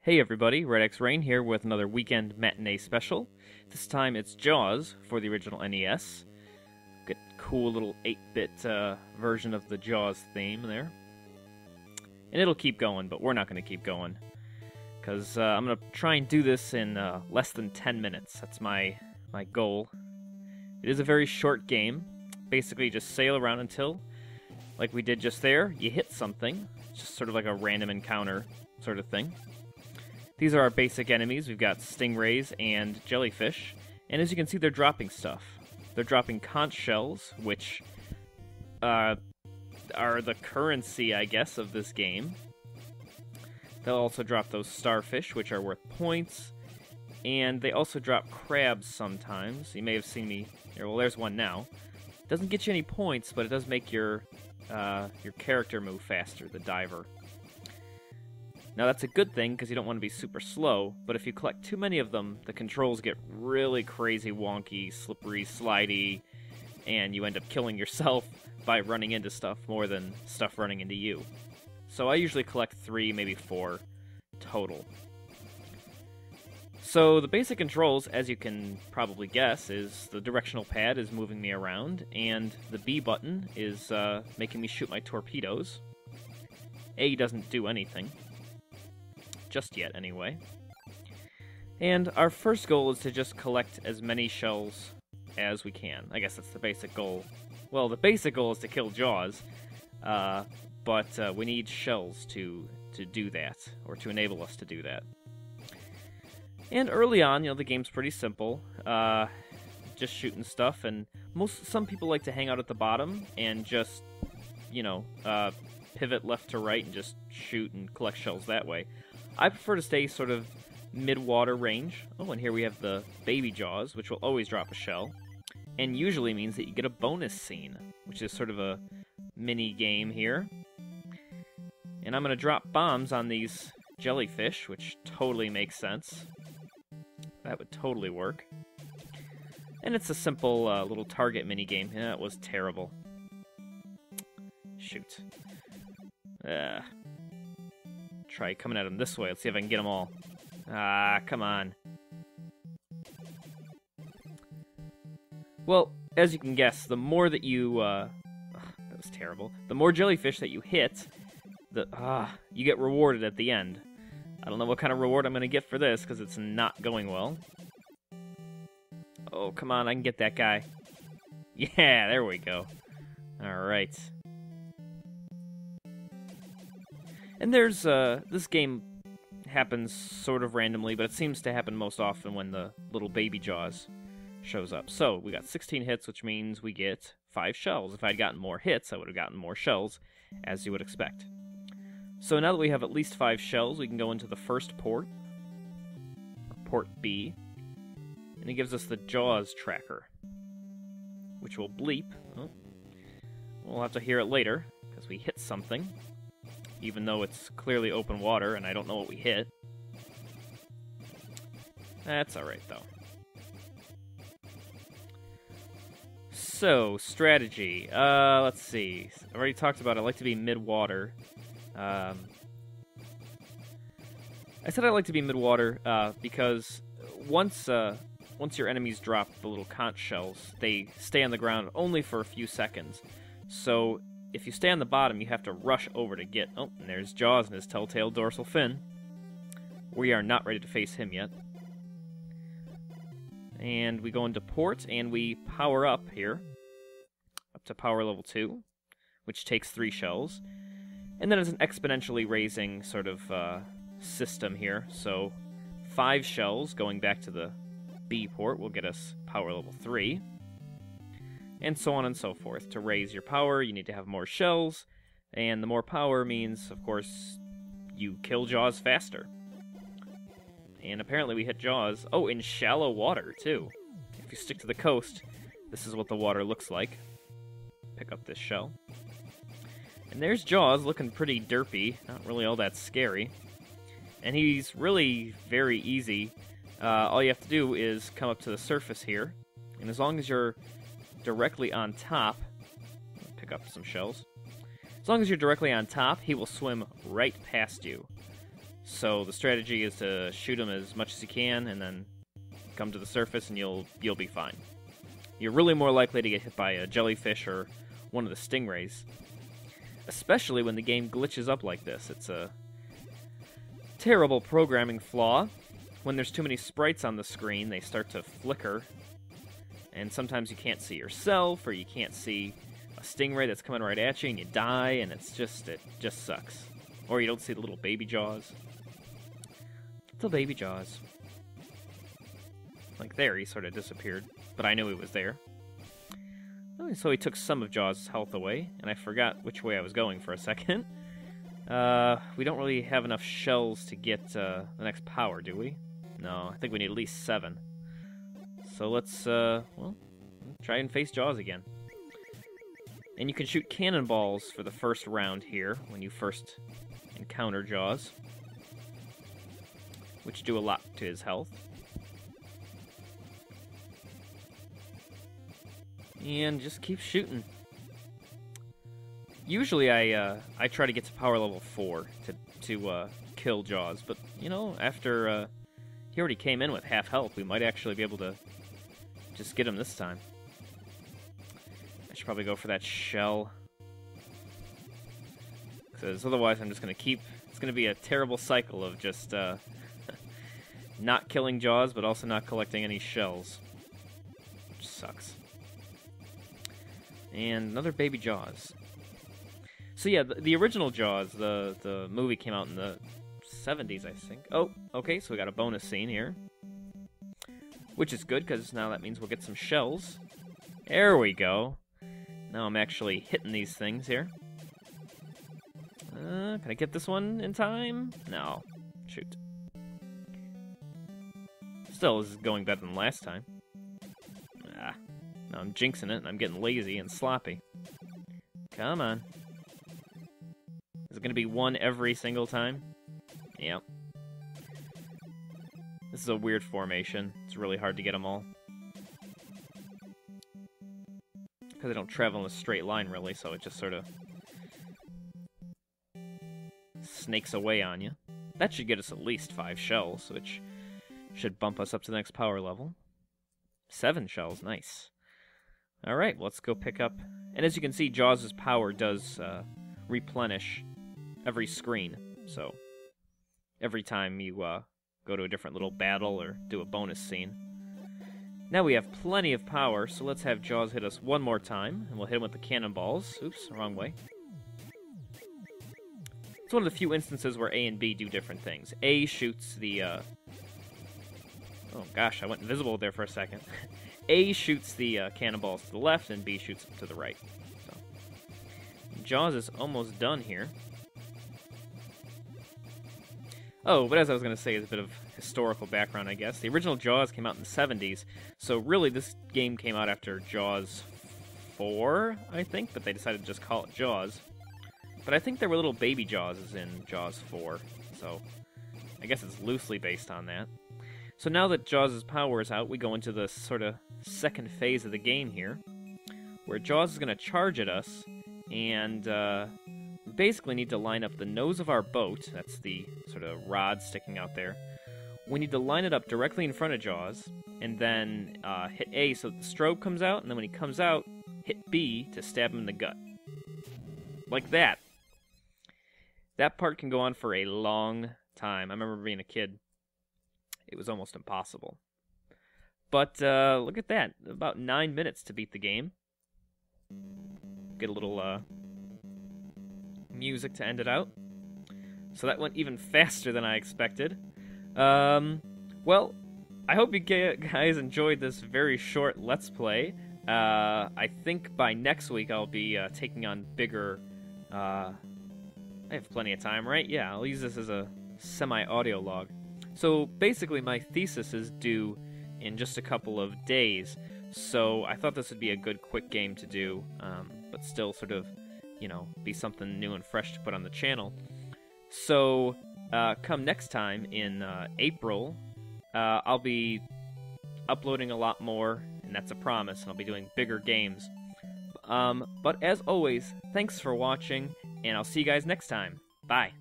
Hey everybody, Red X Rain here with another weekend matinee special. This time it's Jaws for the original NES. Get cool little 8-bit version of the Jaws theme there. And it'll keep going, but we're not going to keep going. Because I'm going to try and do this in less than 10 minutes. That's my goal. It is a very short game. Basically just sail around until, like we did just there, you hit something. It's just sort of like a random encounter sort of thing. These are our basic enemies. We've got stingrays and jellyfish. And as you can see, they're dropping stuff. They're dropping conch shells, which are the currency, I guess, of this game. They'll also drop those starfish, which are worth points. And they also drop crabs sometimes. You may have seen me here. Well, there's one now. Doesn't get you any points, but it does make your character move faster, the diver. Now that's a good thing because you don't want to be super slow, but if you collect too many of them, the controls get really crazy wonky, slippery, slidey, and you end up killing yourself by running into stuff more than stuff running into you. So I usually collect 3, maybe 4 total. So the basic controls, as you can probably guess, is the directional pad is moving me around, and the B button is making me shoot my torpedoes. A doesn't do anything. Just yet, anyway. And our first goal is to just collect as many shells as we can. I guess that's the basic goal. Well, the basic goal is to kill Jaws, but we need shells to do that, or to enable us to do that. And early on, the game's pretty simple. Just shooting stuff, and some people like to hang out at the bottom and just, pivot left to right and just shoot and collect shells that way. I prefer to stay sort of mid-water range. Oh, and here we have the baby Jaws, which will always drop a shell. And usually means that you get a bonus scene, which is sort of a mini-game here. And I'm going to drop bombs on these jellyfish, which totally makes sense. That would totally work. And it's a simple little target mini-game. Yeah, it was terrible. Shoot. Try coming at them this way. Let's see if I can get them all. Ah, come on. Well, as you can guess, the more that you... that was terrible. The more jellyfish that you hit, you get rewarded at the end. I don't know what kind of reward I'm going to get for this, because it's not going well. Oh, come on, I can get that guy. Yeah, there we go. Alright. And there's, this game happens sort of randomly, but it seems to happen most often when the little baby Jaws shows up. So, we got 16 hits, which means we get 5 shells. If I'd gotten more hits, I would have gotten more shells, as you would expect. So now that we have at least 5 shells, we can go into the first port, port B, and it gives us the Jaws tracker, which will bleep. Oh, we'll have to hear it later, because we hit something. Even though it's clearly open water and I don't know what we hit. That's alright, though. So, strategy. Let's see. I already talked about I like to be mid-water. I said I like to be mid-water because once your enemies drop the little conch shells, they stay on the ground only for a few seconds. So, if you stay on the bottom, you have to rush over to get... Oh, and there's Jaws and his telltale dorsal fin. We are not ready to face him yet. And we go into port, and we power up here. Up to power level 2, which takes 3 shells. And then it's an exponentially raising sort of system here. So 5 shells going back to the B port will get us power level 3. And so on and so forth. To raise your power, you need to have more shells, and the more power means, of course, you kill Jaws faster. And apparently we hit Jaws, in shallow water, too. If you stick to the coast, this is what the water looks like. Pick up this shell. And there's Jaws, looking pretty derpy, not really all that scary. And he's really very easy. All you have to do is come up to the surface here, and as long as you're directly on top, pick up some shells. As long as you're directly on top, he will swim right past you. So the strategy is to shoot them as much as you can, and then come to the surface, and you'll be fine. You're really more likely to get hit by a jellyfish or one of the stingrays, especially when the game glitches up like this. It's a terrible programming flaw. When there's too many sprites on the screen, they start to flicker, and sometimes you can't see yourself, or you can't see a stingray that's coming right at you, and you die, and it just sucks. Or you don't see the little baby jaws. Little baby jaws. Like there, he sort of disappeared, but I knew he was there. Oh, so he took some of Jaws' health away, and I forgot which way I was going for a second. We don't really have enough shells to get the next power, do we? No, I think we need at least 7. So let's, well, try and face Jaws again. And you can shoot cannonballs for the first round here, when you first encounter Jaws, which do a lot to his health. And just keep shooting. Usually I try to get to power level 4 to kill Jaws, but you know, after he already came in with half health, we might actually be able to just get him this time. I should probably go for that shell, because otherwise I'm just gonna keep. It's gonna be a terrible cycle of just not killing Jaws, but also not collecting any shells, which sucks. And another baby Jaws. So yeah, the original Jaws, the movie came out in the 70s, I think. Oh, okay, so we got a bonus scene here. Which is good, because now that means we'll get some shells. There we go. Now I'm actually hitting these things here. Can I get this one in time? No. Shoot. Still, this is going better than last time. Ah. Now I'm jinxing it, and I'm getting lazy and sloppy. Come on. Is it going to be one every single time? Yep. This is a weird formation. It's really hard to get them all. Because they don't travel in a straight line, really, so it just sort of snakes away on you. That should get us at least 5 shells, which should bump us up to the next power level. 7 shells, nice. Alright, let's go pick up... And as you can see, Jaws' power does replenish every screen. So, every time you go to a different little battle or do a bonus scene. Now we have plenty of power, so let's have Jaws hit us one more time, and we'll hit him with the cannonballs. Oops, wrong way. It's one of the few instances where A and B do different things. A shoots the... Oh gosh, I went invisible there for a second. A shoots the cannonballs to the left, and B shoots them to the right. So, Jaws is almost done here. Oh, but as I was going to say, is a bit of historical background, I guess. The original Jaws came out in the 70s, so really this game came out after Jaws 4, I think, but they decided to just call it Jaws. But I think there were little baby Jawses in Jaws 4, so I guess it's loosely based on that. So now that Jaws' power is out, we go into the sort of second phase of the game here, where Jaws is going to charge at us, and we basically need to line up the nose of our boat, that's the sort of rod sticking out there. We need to line it up directly in front of Jaws, and then hit A so that the strobe comes out, and then when he comes out, hit B to stab him in the gut. Like that. That part can go on for a long time. I remember being a kid. It was almost impossible. But look at that. About 9 minutes to beat the game. Get a little music to end it out. So that went even faster than I expected. Well, I hope you guys enjoyed this very short Let's Play. I think by next week I'll be taking on bigger... I have plenty of time, right? Yeah, I'll use this as a semi-audio log. So basically my thesis is due in just a couple of days, so I thought this would be a good quick game to do, but still sort of, you know, be something new and fresh to put on the channel. So come next time in April, I'll be uploading a lot more, and that's a promise, and I'll be doing bigger games. But as always, thanks for watching, and I'll see you guys next time. Bye.